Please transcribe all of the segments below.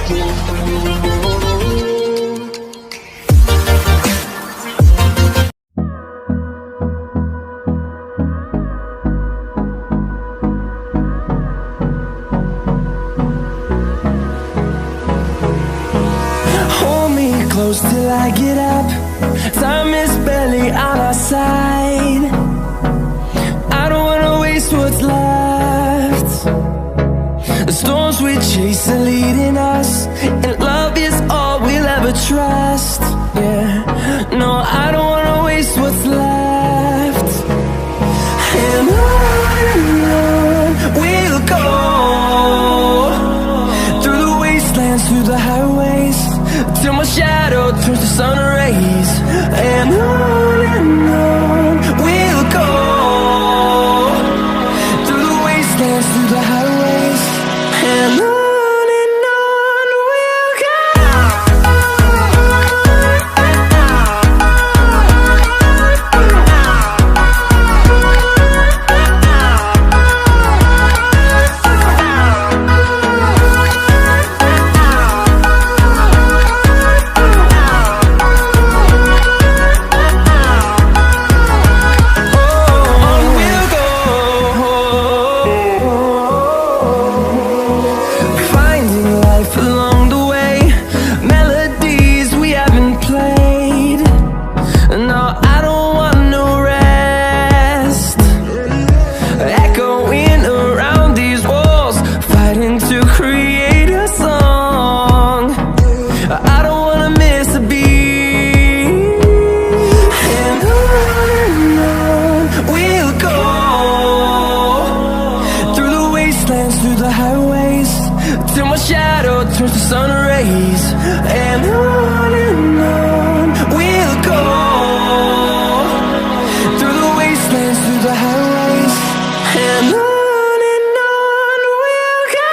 Close till I get up. Time is barely on our side. I don't wanna waste what's left. The storms we chase are leading us, and love is all we'll ever trust. Yeah, no, I don't wanna waste what's left. And on we'll go, through the wastelands, through the highways, till my shadow turns to sun rays. And on we'll go, through the wastelands, through the highways, and on we'll go. Through the highways, till my shadow turns to sun rays. And on we'll go, through the wastelands, through the highways, and on we'll go.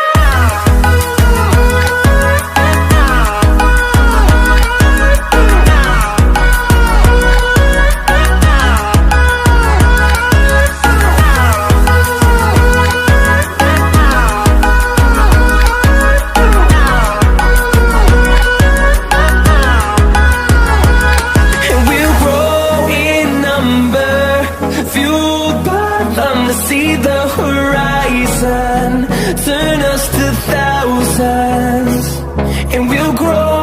See the horizon turn us to thousands, and we'll grow